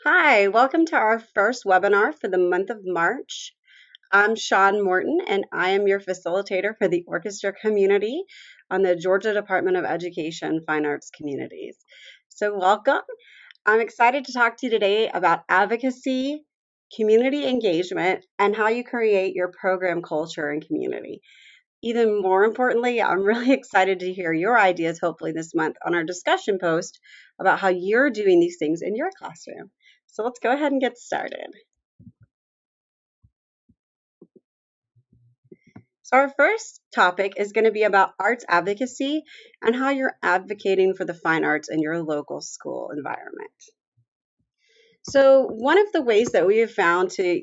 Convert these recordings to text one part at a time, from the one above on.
Hi, welcome to our first webinar for the month of March. I'm Sean Morton, and I am your facilitator for the orchestra community on the Georgia Department of Education Fine Arts Communities. So welcome. I'm excited to talk to you today about advocacy, community engagement, and how you create your program culture and community. Even more importantly, I'm really excited to hear your ideas, hopefully this month, on our discussion post about how you're doing these things in your classroom. So let's go ahead and get started. So our first topic is going to be about arts advocacy and how you're advocating for the fine arts in your local school environment. So one of the ways that we have found to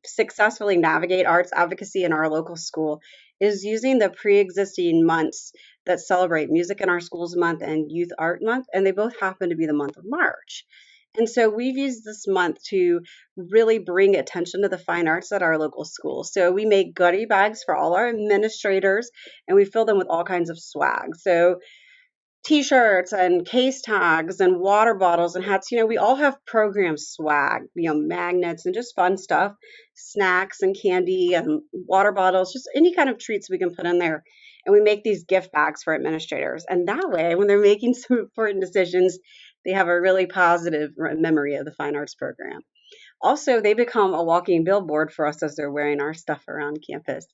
successfully navigate arts advocacy in our local school is using the pre-existing months that celebrate Music in Our Schools Month and Youth Art Month, and they both happen to be the month of March. And so we've used this month to really bring attention to the fine arts at our local schools. So we make goodie bags for all our administrators, and we fill them with all kinds of swag. So T-shirts and case tags and water bottles and hats. We all have program swag, magnets and just fun stuff, snacks and candy and water bottles, just any kind of treats we can put in there. And we make these gift bags for administrators. And that way, when they're making some important decisions, they have a really positive memory of the fine arts program. Also, they become a walking billboard for us as they're wearing our stuff around campus.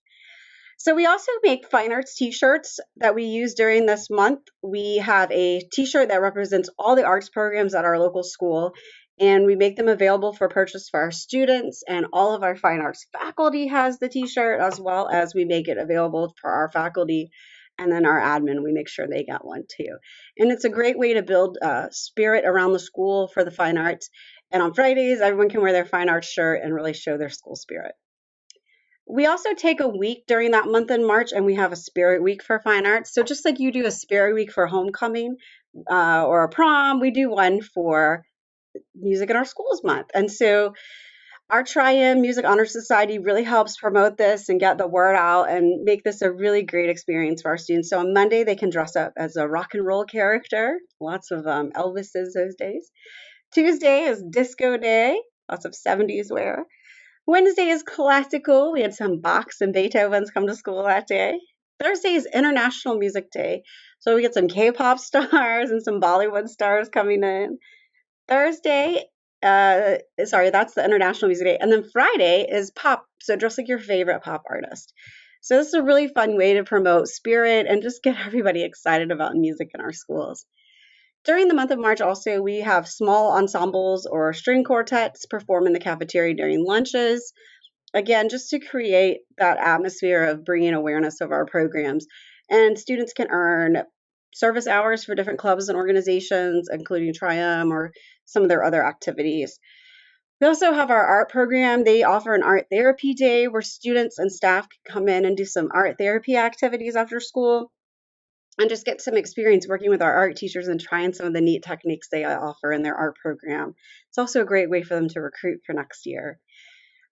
So we also make fine arts t-shirts that we use during this month. We have a t-shirt that represents all the arts programs at our local school, and we make them available for purchase for our students, and all of our fine arts faculty has the t-shirt, as well as we make it available for our faculty, and then our admin, we make sure they got one too. And it's a great way to build spirit around the school for the fine arts. And on Fridays, everyone can wear their fine arts shirt and really show their school spirit. We also take a week during that month in March, and we have a spirit week for fine arts. So just like you do a spirit week for homecoming or a prom, we do one for Music in Our Schools month. And so our Trium Music Honor Society really helps promote this and get the word out and make this a really great experience for our students. So on Monday, they can dress up as a rock and roll character, lots of Elvises those days. Tuesday is disco day, lots of 70s wear. Wednesday is classical. We had some Bachs and Beethovens come to school that day. Thursday is International Music Day. So we get some K-pop stars and some Bollywood stars coming in. Thursday, that's the International Music Day. And then Friday is pop. So dress like your favorite pop artist. So this is a really fun way to promote spirit and just get everybody excited about music in our schools. During the month of March also, we have small ensembles or string quartets perform in the cafeteria during lunches. Again, just to create that atmosphere of bringing awareness of our programs. And students can earn service hours for different clubs and organizations, including Trium or some of their other activities. We also have our art program. They offer an art therapy day where students and staff can come in and do some art therapy activities after school and just get some experience working with our art teachers and trying some of the neat techniques they offer in their art program. It's also a great way for them to recruit for next year.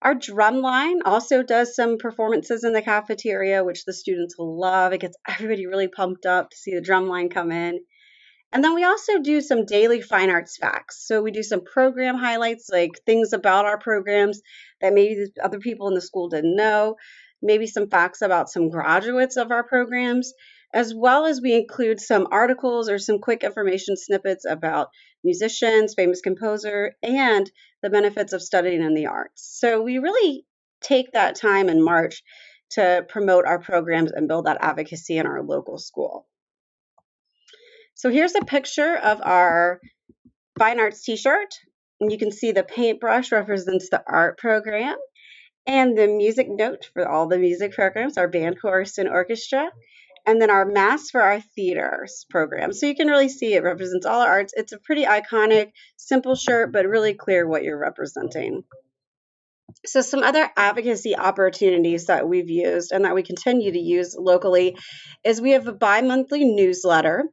Our drum line also does some performances in the cafeteria, which the students will love. It gets everybody really pumped up to see the drum line come in. And then we also do some daily fine arts facts. So we do some program highlights, like things about our programs that maybe other people in the school didn't know, maybe some facts about some graduates of our programs, as well as we include some articles or some quick information snippets about musicians, famous composer, and the benefits of studying in the arts. So we really take that time in March to promote our programs and build that advocacy in our local school. So here's a picture of our fine arts t-shirt. And you can see the paintbrush represents the art program, and the music note for all the music programs, our band, chorus, and orchestra. And then our mask for our theaters program. So you can really see it represents all our arts. It's a pretty iconic, simple shirt, but really clear what you're representing. So some other advocacy opportunities that we've used and that we continue to use locally is we have a bi-monthly newsletter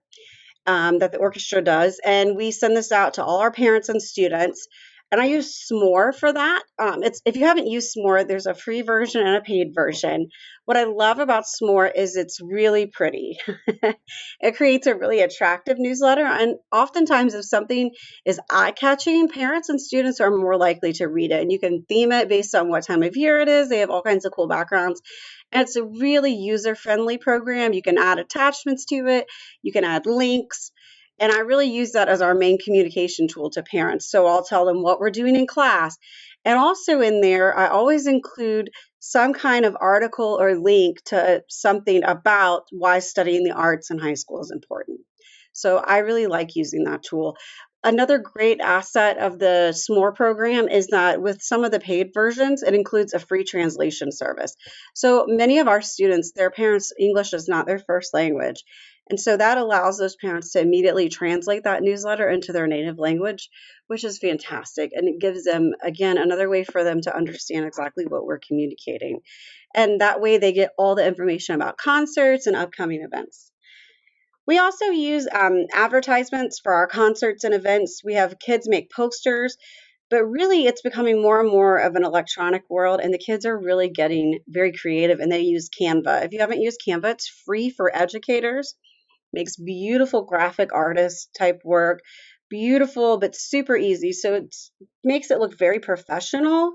that the orchestra does, and we send this out to all our parents and students. and I use S'more for that. It's if you haven't used S'more, there's a free version and a paid version. What I love about S'more is it's really pretty. It creates a really attractive newsletter, and oftentimes, if something is eye-catching, parents and students are more likely to read it. And you can theme it based on what time of year it is. They have all kinds of cool backgrounds. And it's a really user-friendly program. You can add attachments to it. You can add links. And I really use that as our main communication tool to parents. So I'll tell them what we're doing in class. And also in there, I always include some kind of article or link to something about why studying the arts in high school is important. So I really like using that tool. Another great asset of the S'more program is that with some of the paid versions, it includes a free translation service. So many of our students, their parents' English is not their first language. And so that allows those parents to immediately translate that newsletter into their native language, which is fantastic. And it gives them, again, another way for them to understand exactly what we're communicating. And that way they get all the information about concerts and upcoming events. We also use advertisements for our concerts and events. We have kids make posters, but really it's becoming more and more of an electronic world, and the kids are really getting very creative, and they use Canva. If you haven't used Canva, it's free for educators. Makes beautiful graphic artist type work, beautiful but super easy. So it makes it look very professional,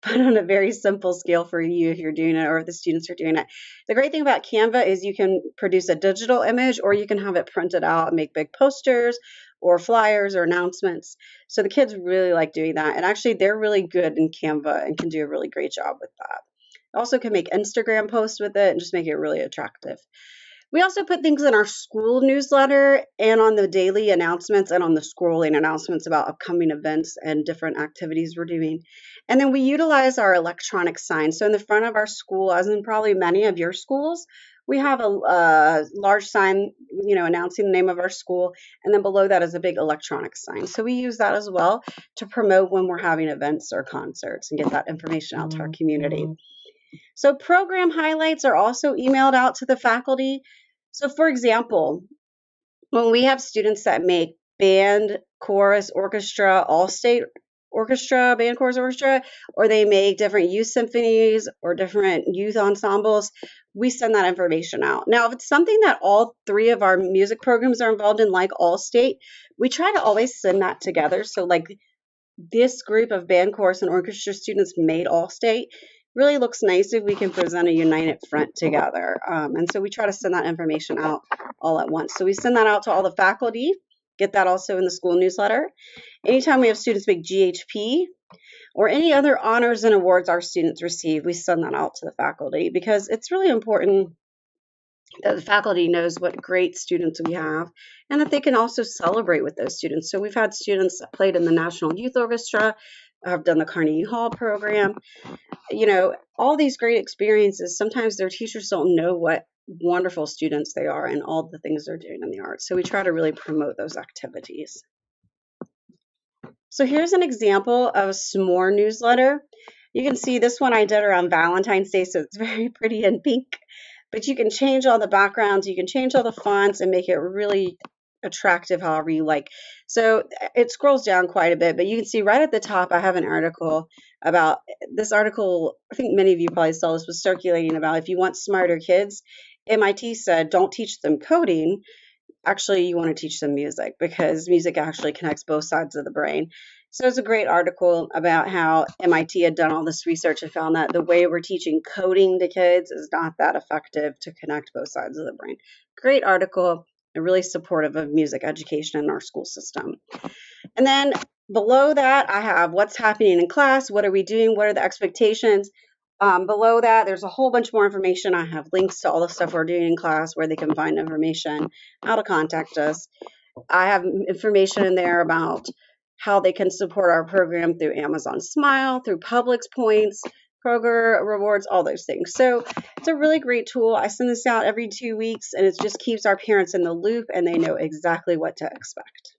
but on a very simple scale for you if you're doing it or if the students are doing it. The great thing about Canva is you can produce a digital image, or you can have it printed out and make big posters or flyers or announcements. So the kids really like doing that. And actually, they're really good in Canva and can do a really great job with that. Also can make Instagram posts with it and just make it really attractive. We also put things in our school newsletter and on the daily announcements and on the scrolling announcements about upcoming events and different activities we're doing. And then we utilize our electronic sign. So in the front of our school, as in probably many of your schools, we have a large sign, announcing the name of our school. And then below that is a big electronic sign. So we use that as well to promote when we're having events or concerts and get that information out to our community. So program highlights are also emailed out to the faculty. So for example, when we have students that make band, chorus, orchestra, all-state orchestra, band, chorus, orchestra, or they make different youth symphonies or different youth ensembles, we send that information out. Now, if it's something that all three of our music programs are involved in, like all-state, we try to always send that together. So like this group of band, chorus, and orchestra students made all-state. Really looks nice if we can present a united front together. And so we try to send that information out all at once. So we send that out to all the faculty, get that also in the school newsletter. Anytime we have students make GHP or any other honors and awards our students receive, we send that out to the faculty because it's really important that the faculty knows what great students we have and that they can also celebrate with those students. So we've had students that played in the National Youth Orchestra, have done the Carnegie Hall program, all these great experiences. Sometimes their teachers don't know what wonderful students they are and all the things they're doing in the arts. So we try to really promote those activities. So here's an example of a S'more newsletter. You can see this one I did around Valentine's Day, so it's very pretty and pink. But you can change all the backgrounds, you can change all the fonts and make it really attractive however you like. So it scrolls down quite a bit, but you can see right at the top I have an article about this article. I think many of you probably saw this, was circulating about if you want smarter kids. MIT said don't teach them coding. Actually, you want to teach them music because music actually connects both sides of the brain. So it's a great article about how MIT had done all this research and found that the way we're teaching coding to kids is not that effective to connect both sides of the brain. Great article and really supportive of music education in our school system. And then below that, I have what's happening in class, what are we doing, what are the expectations. Below that, there's a whole bunch more information. I have links to all the stuff we're doing in class, where they can find information, how to contact us. I have information in there about how they can support our program through Amazon Smile, through Publix points, Kroger rewards, all those things. So it's a really great tool. I send this out every 2 weeks, and it just keeps our parents in the loop, and they know exactly what to expect.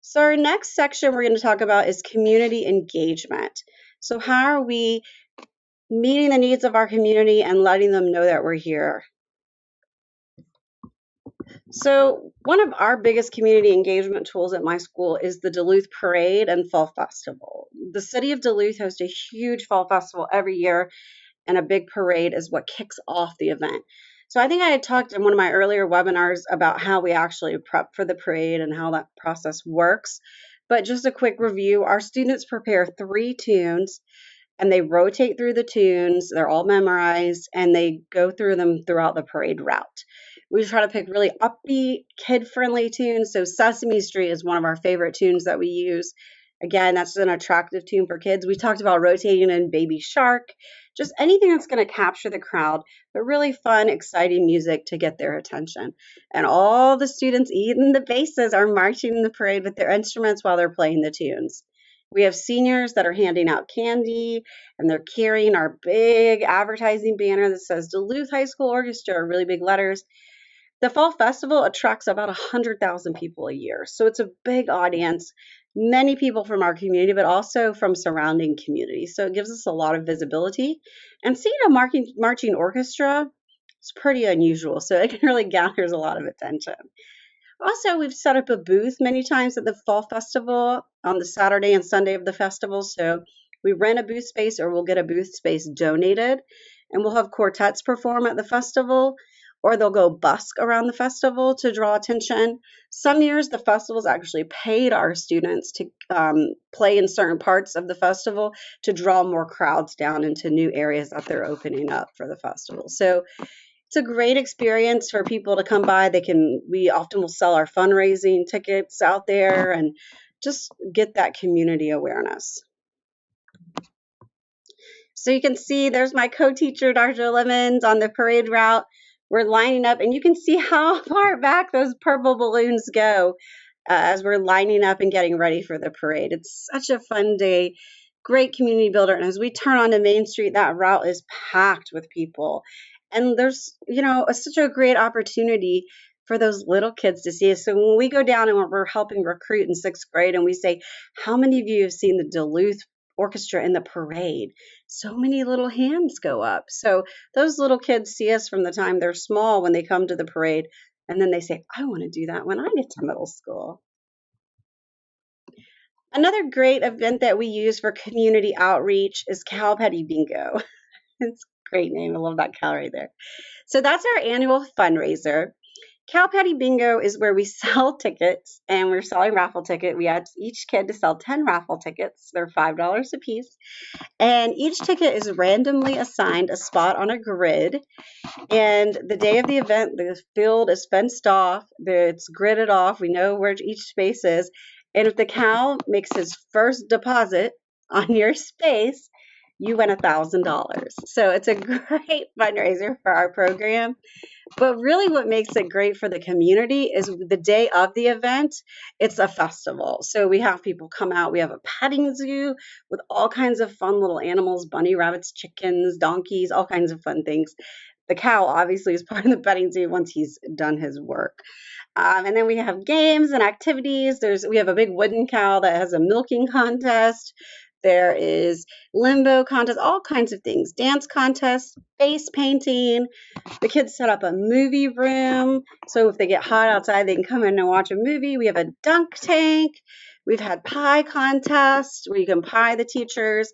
So our next section we're going to talk about is community engagement. So how are we meeting the needs of our community and letting them know that we're here? So, one of our biggest community engagement tools at my school is the Duluth Parade and Fall Festival. The city of Duluth hosts a huge fall festival every year, and a big parade is what kicks off the event. So, I think I had talked in one of my earlier webinars about how we actually prep for the parade and how that process works. But just a quick review, our students prepare 3 tunes and they rotate through the tunes. They're all memorized and they go through them throughout the parade route. We try to pick really upbeat, kid friendly tunes. So, Sesame Street is one of our favorite tunes that we use. Again, that's an attractive tune for kids. We talked about rotating in Baby Shark, just anything that's going to capture the crowd, but really fun, exciting music to get their attention. And all the students eating the bases are marching in the parade with their instruments while they're playing the tunes. We have seniors that are handing out candy and they're carrying our big advertising banner that says Duluth High School Orchestra, really big letters. The Fall Festival attracts about 100,000 people a year. So it's a big audience, many people from our community, but also from surrounding communities. So it gives us a lot of visibility. And seeing a marching orchestra is pretty unusual. So it really gathers a lot of attention. Also, we've set up a booth many times at the Fall Festival on the Saturday and Sunday of the festival. So we rent a booth space or we'll get a booth space donated, and we'll have quartets perform at the festival, or they'll go busk around the festival to draw attention. Some years, the festival's actually paid our students to play in certain parts of the festival to draw more crowds down into new areas that they're opening up for the festival. So it's a great experience for people to come by. We often will sell our fundraising tickets out there and just get that community awareness. So you can see there's my co-teacher, Dr. Lemons, on the parade route. We're lining up and you can see how far back those purple balloons go as we're lining up and getting ready for the parade. It's such a fun day, great community builder. And as we turn onto Main Street, that route is packed with people. And there's, such a great opportunity for those little kids to see us. So when we go down and we're helping recruit in 6th grade and we say, how many of you have seen the Duluth Orchestra in the parade? So many little hands go up. So those little kids see us from the time they're small when they come to the parade. And then they say, I want to do that when I get to middle school. Another great event that we use for community outreach is Cow Petty Bingo. It's a great name. I love that cow right there. So that's our annual fundraiser. Cow Patty Bingo is where we sell tickets, and we're selling raffle tickets. We ask each kid to sell 10 raffle tickets. They're $5 a piece. And each ticket is randomly assigned a spot on a grid. And the day of the event, the field is fenced off. It's gridded off. We know where each space is. And if the cow makes his first deposit on your space, you win $1,000. So it's a great fundraiser for our program. But really what makes it great for the community is the day of the event, it's a festival. So we have people come out. We have a petting zoo with all kinds of fun little animals, bunny rabbits, chickens, donkeys, all kinds of fun things. The cow obviously is part of the petting zoo once he's done his work. And then we have games and activities. We have a big wooden cow that has a milking contest. There is limbo contest, all kinds of things, dance contests, face painting. The kids set up a movie room. So if they get hot outside, they can come in and watch a movie. We have a dunk tank. We've had pie contests where you can pie the teachers.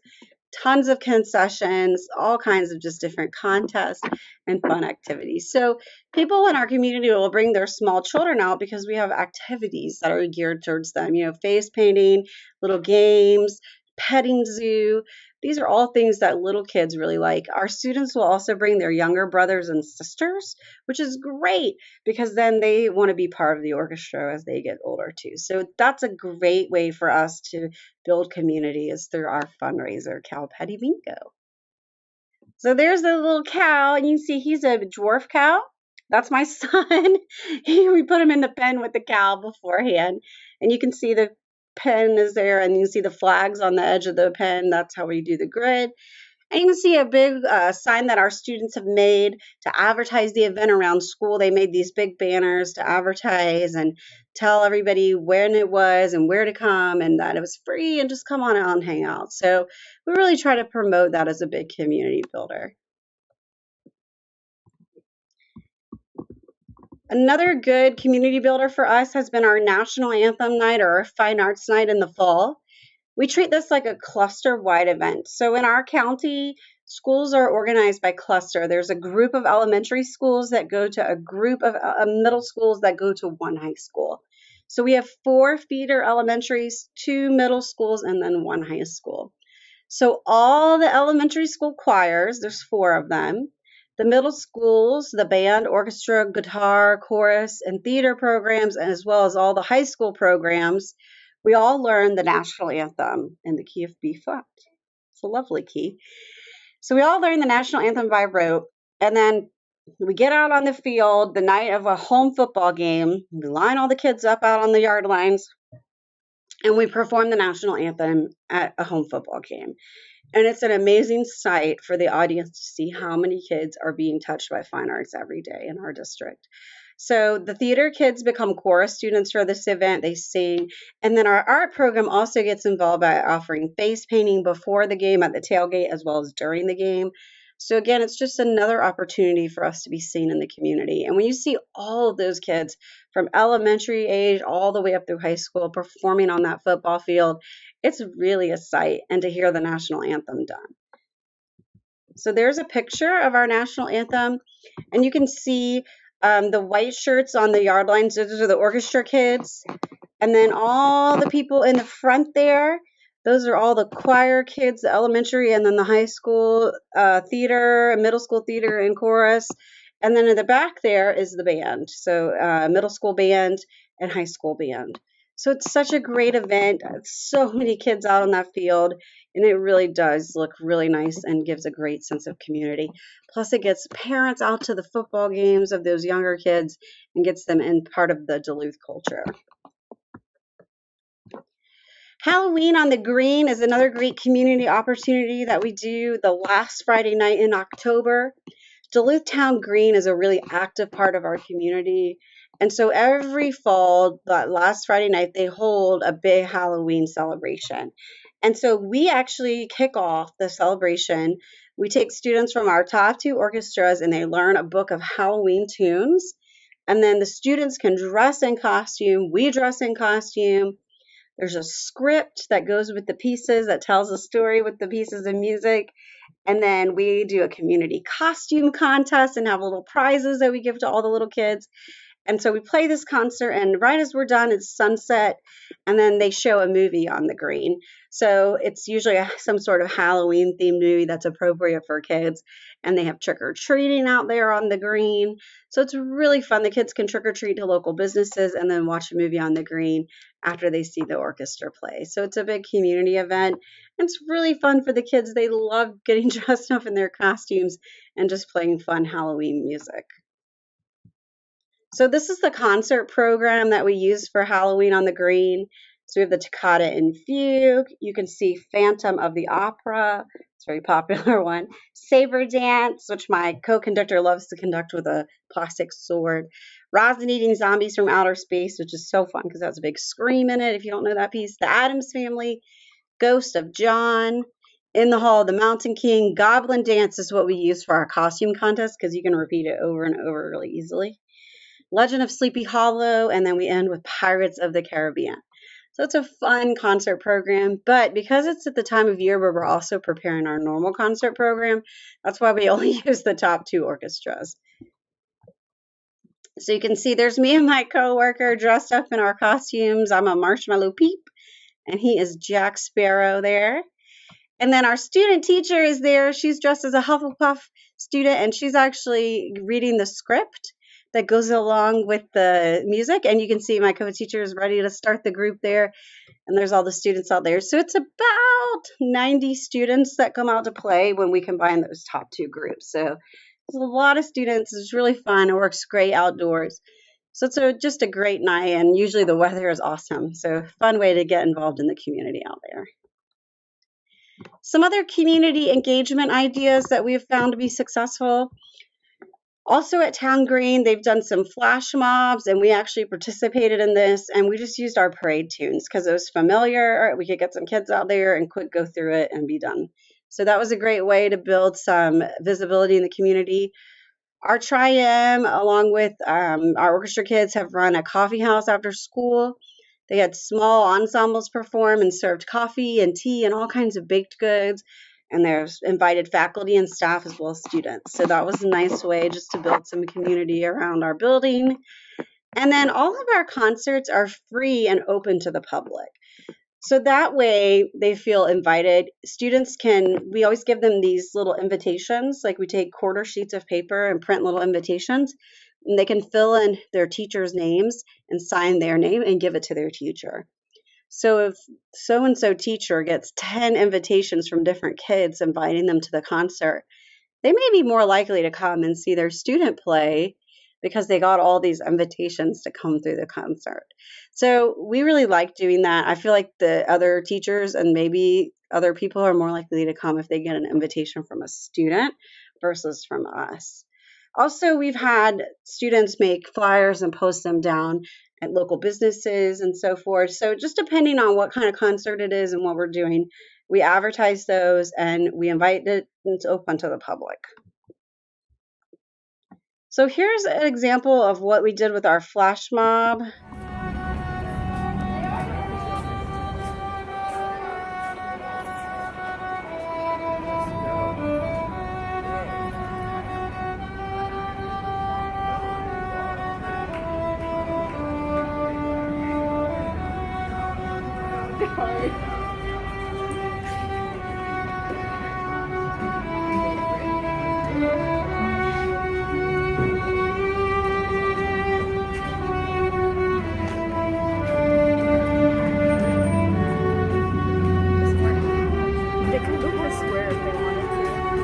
Tons of concessions, all kinds of just different contests and fun activities. So people in our community will bring their small children out because we have activities that are geared towards them, face painting, little games, petting zoo. These are all things that little kids really like. Our students will also bring their younger brothers and sisters, which is great because then they want to be part of the orchestra as they get older too. So that's a great way for us to build community is through our fundraiser, Cow Petty Bingo. So there's the little cow, and you can see he's a dwarf cow. That's my son. We put him in the pen with the cow beforehand, and you can see the pen is there, and you can see the flags on the edge of the pen. That's how we do the grid. And you can see a big sign that our students have made to advertise the event around school. They made these big banners to advertise and tell everybody when it was and where to come and that it was free and just come on out and hang out. So we really try to promote that as a big community builder. Another good community builder for us has been our National Anthem Night or our Fine Arts Night in the fall. We treat this like a cluster-wide event. So in our county, schools are organized by cluster. There's a group of elementary schools that go to a group of middle schools that go to one high school. So we have 4 feeder elementaries, 2 middle schools, and then 1 high school. So all the elementary school choirs, there's 4 of them. The middle schools, the band, orchestra, guitar, chorus, and theater programs, as well as all the high school programs, we all learn the national anthem in the key of B flat. It's a lovely key. So we all learn the national anthem by rote, and then we get out on the field the night of a home football game. We line all the kids up out on the yard lines, and we perform the national anthem at a home football game. And it's an amazing sight for the audience to see how many kids are being touched by fine arts every day in our district. So the theater kids become chorus students for this event. They sing. And then our art program also gets involved by offering face painting before the game at the tailgate as well as during the game. So again, it's just another opportunity for us to be seen in the community. And when you see all of those kids from elementary age all the way up through high school performing on that football field, it's really a sight, and to hear the national anthem done. So there's a picture of our national anthem, and you can see the white shirts on the yard lines. Those are the orchestra kids. And then all the people in the front there, those are all the choir kids, the elementary and then the high school theater, middle school theater and chorus. And then in the back there is the band. So middle school band and high school band. So it's such a great event. So many kids out on that field, and it really does look really nice and gives a great sense of community. Plus, it gets parents out to the football games of those younger kids and gets them in part of the Duluth culture. Halloween on the Green is another great community opportunity that we do the last Friday night in October. Duluth Town Green is a really active part of our community. And so every fall, that last Friday night, they hold a big Halloween celebration. And so we actually kick off the celebration. We take students from our top 2 orchestras and they learn a book of Halloween tunes. And then the students can dress in costume. We dress in costume. There's a script that goes with the pieces that tells a story with the pieces of music. And then we do a community costume contest and have little prizes that we give to all the little kids. And so we play this concert, and right as we're done, it's sunset, and then they show a movie on the green. So it's usually some sort of Halloween-themed movie that's appropriate for kids, and they have trick-or-treating out there on the green. So it's really fun. The kids can trick-or-treat to local businesses and then watch a movie on the green after they see the orchestra play. So it's a big community event. It's really fun for the kids. They love getting dressed up in their costumes and just playing fun Halloween music. So this is the concert program that we use for Halloween on the Green. So we have the Toccata and Fugue. You can see Phantom of the Opera. It's a very popular one. Saber Dance, which my co-conductor loves to conduct with a plastic sword. Rosin-Eating Zombies from Outer Space, which is so fun because it has a big scream in it if you don't know that piece. The Addams Family. Ghost of John. In the Hall of the Mountain King. Goblin Dance is what we use for our costume contest because you can repeat it over and over really easily. Legend of Sleepy Hollow, and then we end with Pirates of the Caribbean. So it's a fun concert program, but because it's at the time of year where we're also preparing our normal concert program, that's why we only use the top 2 orchestras. So you can see there's me and my coworker dressed up in our costumes. I'm a Marshmallow Peep, and he is Jack Sparrow there. And then our student teacher is there. She's dressed as a Hufflepuff student, and she's actually reading the script that goes along with the music. And you can see my co-teacher is ready to start the group there. And there's all the students out there. So it's about 90 students that come out to play when we combine those top 2 groups. So there's a lot of students. It's really fun. It works great outdoors. So it's just a great night. And usually the weather is awesome. So fun way to get involved in the community out there. Some other community engagement ideas that we have found to be successful. Also at Town Green, they've done some flash mobs, and we actually participated in this, and we just used our parade tunes because it was familiar. We could get some kids out there and quick go through it and be done. So that was a great way to build some visibility in the community. Our Tri-M, along with our orchestra kids, have run a coffee house after school. They had small ensembles perform and served coffee and tea and all kinds of baked goods. And there's invited faculty and staff as well as students. So that was a nice way just to build some community around our building. And then all of our concerts are free and open to the public. So that way they feel invited. Students we always give them these little invitations, like we take quarter sheets of paper and print little invitations, and they can fill in their teachers' names and sign their name and give it to their teacher. So if so and so teacher gets 10 invitations from different kids inviting them to the concert, they may be more likely to come and see their student play because they got all these invitations to come through the concert. So we really like doing that. I feel like the other teachers and maybe other people are more likely to come if they get an invitation from a student versus from us. Also, we've had students make flyers and post them down at local businesses and so forth. So just depending on what kind of concert it is and what we're doing, we advertise those and we invite it, and it's open to the public. So here's an example of what we did with our flash mob.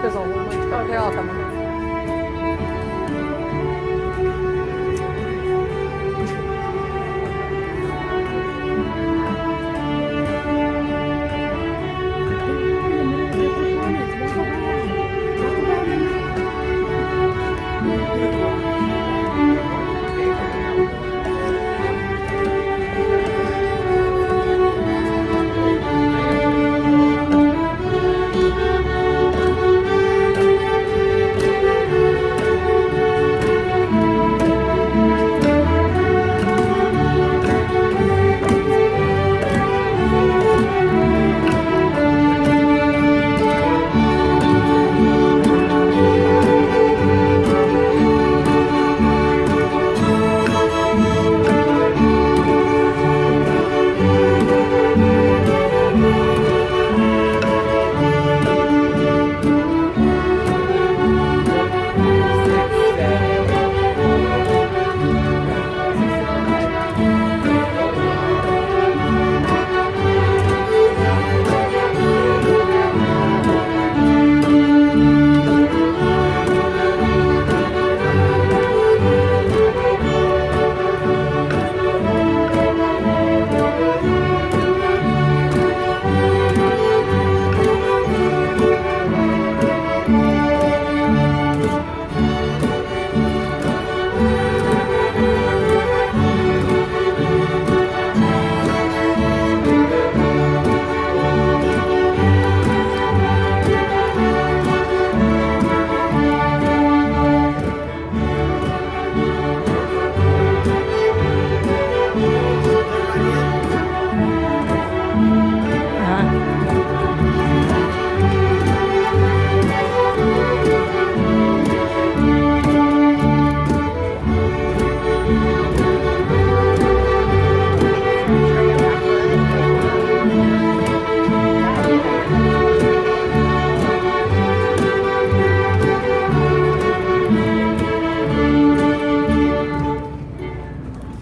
There's a whole bunch. Oh, they're all coming.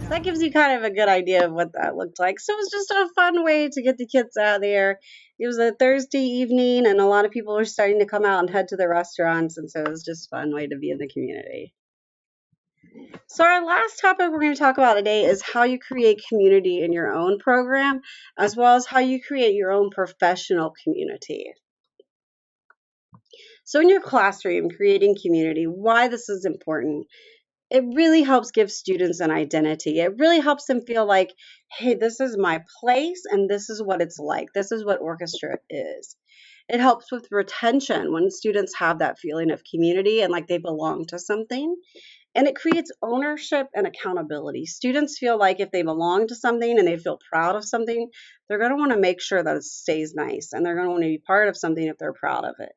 That gives you kind of a good idea of what that looked like. So it was just a fun way to get the kids out there. It was a Thursday evening, and a lot of people were starting to come out and head to the restaurants, and so it was just a fun way to be in the community. So our last topic we're going to talk about today is how you create community in your own program, as well as how you create your own professional community. So in your classroom, creating community, why this is important. It really helps give students an identity. It really helps them feel like, hey, this is my place and this is what it's like. This is what orchestra is. It helps with retention when students have that feeling of community and like they belong to something. And it creates ownership and accountability. Students feel like if they belong to something and they feel proud of something, they're going to want to make sure that it stays nice and they're going to want to be part of something if they're proud of it.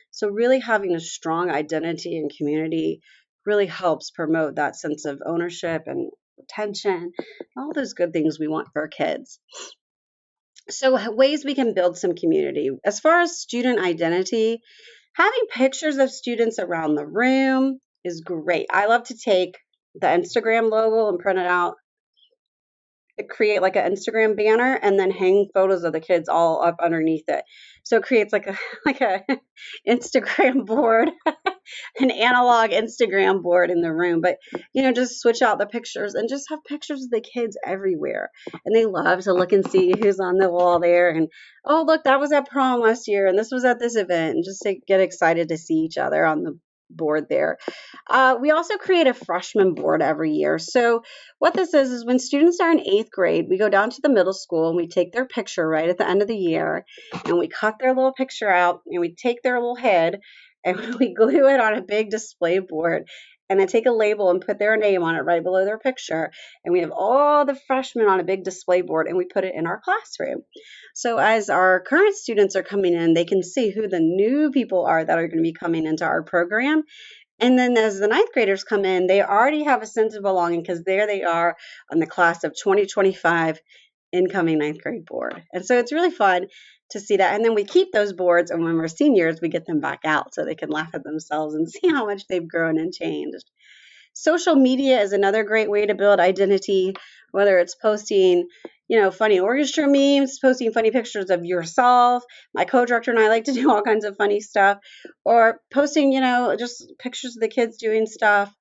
So, really having a strong identity and community really helps promote that sense of ownership and retention, all those good things we want for our kids. So, ways we can build some community. As far as student identity, having pictures of students around the room is great. I love to take the Instagram logo and print it out, create like an Instagram banner, and then hang photos of the kids all up underneath it. So it creates like a like a Instagram board, an analog Instagram board in the room. But just switch out the pictures and just have pictures of the kids everywhere. And they love to look and see who's on the wall there. And oh, look, that was at prom last year, and this was at this event, and just to get excited to see each other on the board there. We also create a freshman board every year. So what this is when students are in 8th grade, we go down to the middle school and we take their picture right at the end of the year, and we cut their little picture out and we take their little head and we glue it on a big display board, and then take a label and put their name on it right below their picture. And we have all the freshmen on a big display board and we put it in our classroom. So as our current students are coming in, they can see who the new people are that are going to be coming into our program. And then as the 9th graders come in, they already have a sense of belonging because there they are on the class of 2025 incoming 9th grade board. And so it's really fun to see that. And then we keep those boards, and when we're seniors, we get them back out so they can laugh at themselves and see how much they've grown and changed. Social media is another great way to build identity, whether it's posting, funny orchestra memes, posting funny pictures of yourself. My co-director and I like to do all kinds of funny stuff, or posting, just pictures of the kids doing stuff,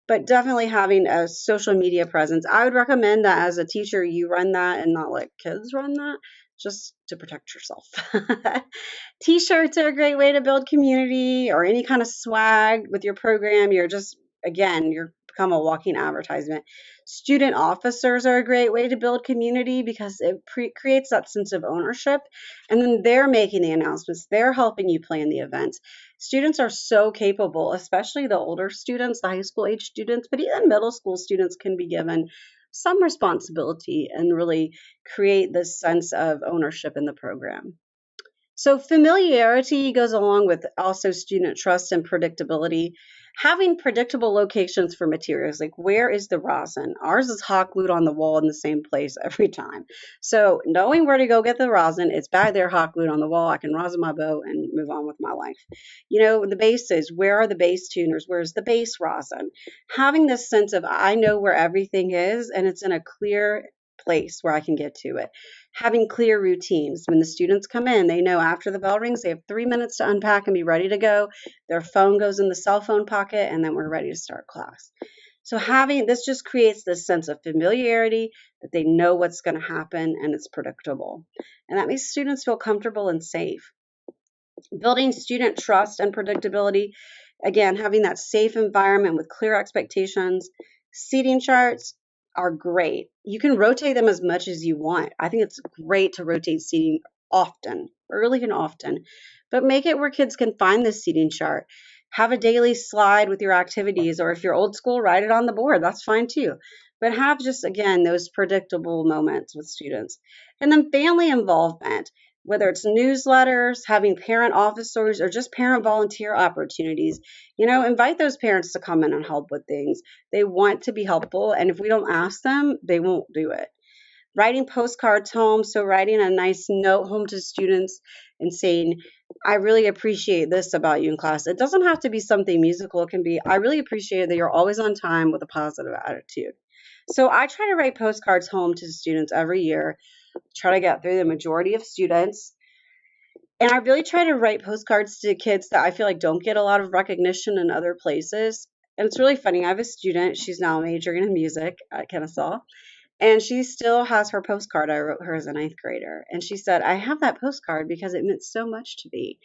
but definitely having a social media presence. I would recommend that as a teacher, you run that and not let kids run that, just to protect yourself. T-shirts are a great way to build community, or any kind of swag with your program. You're become a walking advertisement. Student officers are a great way to build community because it creates that sense of ownership. And then they're making the announcements, they're helping you plan the events. Students are so capable, especially the older students, the high school age students, but even middle school students can be given some responsibility and really create this sense of ownership in the program. So familiarity goes along with also student trust and predictability. Having predictable locations for materials, like where is the rosin? Ours is hot glued on the wall in the same place every time. So knowing where to go get the rosin, it's back there hot glued on the wall. I can rosin my boat and move on with my life. The bases, where are the bass tuners? Where's the bass rosin? Having this sense of I know where everything is and it's in a clear place where I can get to it. Having clear routines. When the students come in, they know after the bell rings, they have 3 minutes to unpack and be ready to go. Their phone goes in the cell phone pocket, and then we're ready to start class. So having this just creates this sense of familiarity, that they know what's going to happen and it's predictable. And that makes students feel comfortable and safe. Building student trust and predictability. Again, having that safe environment with clear expectations. Seating charts are great. You can rotate them as much as you want. I think it's great to rotate seating often, early and often, but make it where kids can find the seating chart. Have a daily slide with your activities, or if you're old school, write it on the board. That's fine too. But have just, again, those predictable moments with students. And then family involvement, whether it's newsletters, having parent officers, or just parent volunteer opportunities. Invite those parents to come in and help with things. They want to be helpful, and if we don't ask them, they won't do it. Writing postcards home, so writing a nice note home to students and saying, I really appreciate this about you in class. It doesn't have to be something musical. It can be, I really appreciate that you're always on time with a positive attitude. So I try to write postcards home to students every year, try to get through the majority of students. And I really try to write postcards to kids that I feel like don't get a lot of recognition in other places. And it's really funny. I have a student, she's now majoring in music at Kennesaw, and she still has her postcard I wrote her as a 9th grader. And she said, I have that postcard because it meant so much to me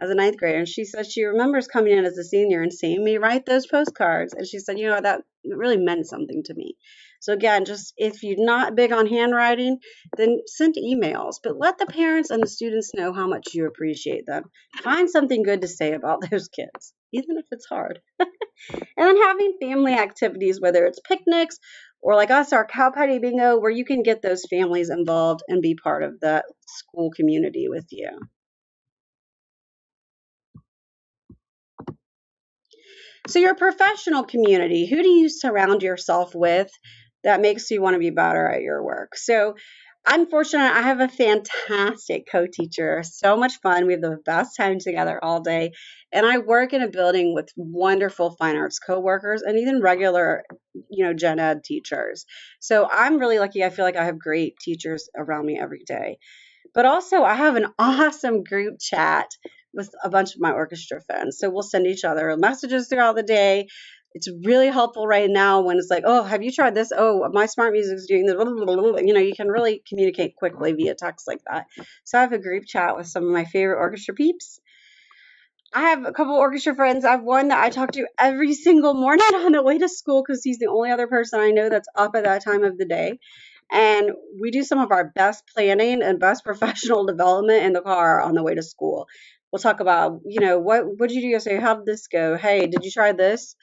as a 9th grader. And she said she remembers coming in as a senior and seeing me write those postcards. And she said, that it really meant something to me. So again, just if you're not big on handwriting, then send emails, but let the parents and the students know how much you appreciate them. Find something good to say about those kids, even if it's hard. And then having family activities, whether it's picnics or like us, our cow patty bingo, where you can get those families involved and be part of the school community with you. So, your professional community, who do you surround yourself with that makes you want to be better at your work? So, I'm fortunate. I have a fantastic co-teacher. So much fun. We have the best time together all day. And I work in a building with wonderful fine arts coworkers and even regular, gen ed teachers. So I'm really lucky. I feel like I have great teachers around me every day. But also, I have an awesome group chat with a bunch of my orchestra friends. So we'll send each other messages throughout the day. It's really helpful right now when it's like, oh, have you tried this? Oh, my smart music's doing this. You can really communicate quickly via text like that. So I have a group chat with some of my favorite orchestra peeps. I have a couple orchestra friends. I have one that I talk to every single morning on the way to school because he's the only other person I know that's up at that time of the day. And we do some of our best planning and best professional development in the car on the way to school. We'll talk about, what did you do yesterday? How did this go? Hey, did you try this?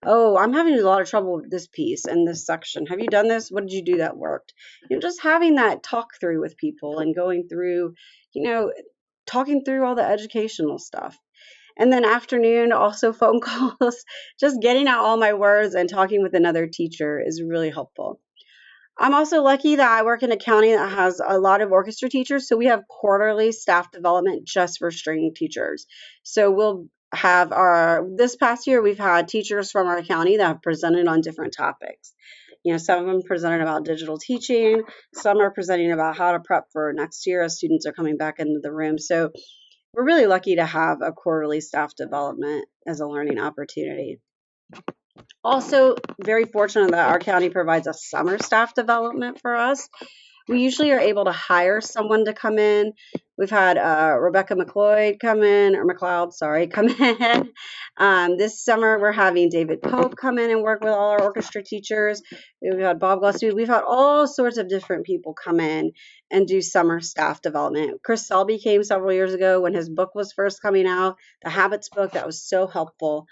Oh, I'm having a lot of trouble with this piece and this section. Have you done this? What did you do that worked? Just having that talk through with people and going through, you know, talking through all the educational stuff. And then afternoon, also phone calls, just getting out all my words and talking with another teacher is really helpful. I'm also lucky that I work in a county that has a lot of orchestra teachers. So we have quarterly staff development just for string teachers. So we'll have this past year, we've had teachers from our county that have presented on different topics. Some of them presented about digital teaching, some are presenting about how to prep for next year as students are coming back into the room. So we're really lucky to have a quarterly staff development as a learning opportunity. Also, very fortunate that our county provides a summer staff development for us. We usually are able to hire someone to come in. We've had Rebecca McLeod come in, or McLeod, sorry, come in. This summer, we're having David Pope come in and work with all our orchestra teachers. We've had Bob Gillespie. We've had all sorts of different people come in and do summer staff development. Chris Selby came several years ago when his book was first coming out, the Habits book. That was so helpful.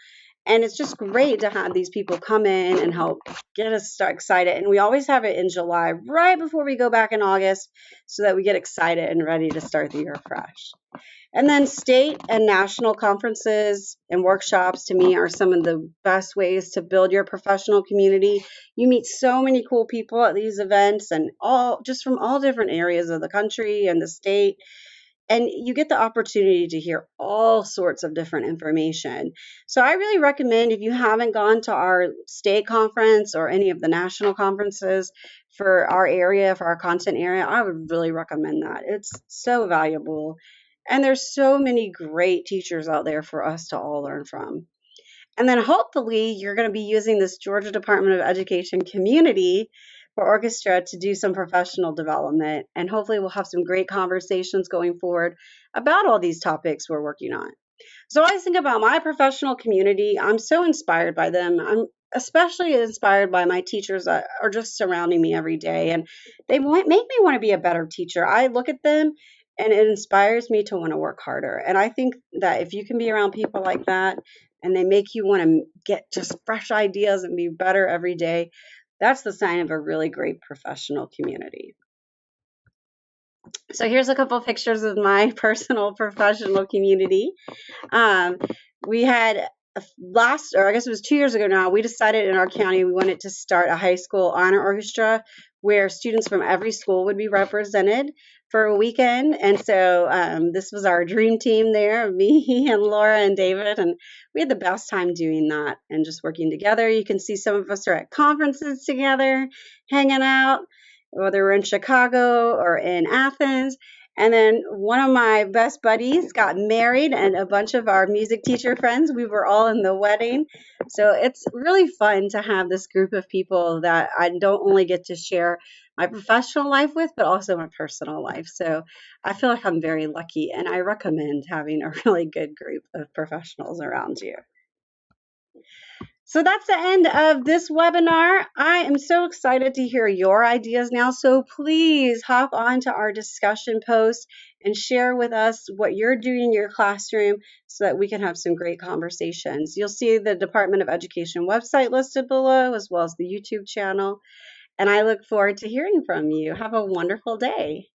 And it's just great to have these people come in and help get us excited. And we always have it in July, right before we go back in August, so that we get excited and ready to start the year fresh. And then state and national conferences and workshops, to me, are some of the best ways to build your professional community. You meet so many cool people at these events, and all just from all different areas of the country and the state. And you get the opportunity to hear all sorts of different information. So I really recommend, if you haven't gone to our state conference or any of the national conferences for our area, for our content area, I would really recommend that. It's so valuable. And there's so many great teachers out there for us to all learn from. And then hopefully you're going to be using this Georgia Department of Education community for orchestra to do some professional development. And hopefully we'll have some great conversations going forward about all these topics we're working on. So I think about my professional community. I'm so inspired by them. I'm especially inspired by my teachers that are just surrounding me every day. And they make me want to be a better teacher. I look at them and it inspires me to want to work harder. And I think that if you can be around people like that and they make you want to get just fresh ideas and be better every day, that's the sign of a really great professional community. So here's a couple of pictures of my personal professional community. We had I guess it was 2 years ago now, we decided in our county we wanted to start a high school honor orchestra where students from every school would be represented for a weekend. And so this was our dream team there, me and Laura and David, and we had the best time doing that and just working together. You can see some of us are at conferences together, hanging out, whether we're in Chicago or in Athens. And then one of my best buddies got married, and a bunch of our music teacher friends, we were all in the wedding. So it's really fun to have this group of people that I don't only get to share my professional life with, but also my personal life. So I feel like I'm very lucky, and I recommend having a really good group of professionals around you. So that's the end of this webinar. I am so excited to hear your ideas now. So please hop on to our discussion post and share with us what you're doing in your classroom so that we can have some great conversations. You'll see the Department of Education website listed below, as well as the YouTube channel. And I look forward to hearing from you. Have a wonderful day.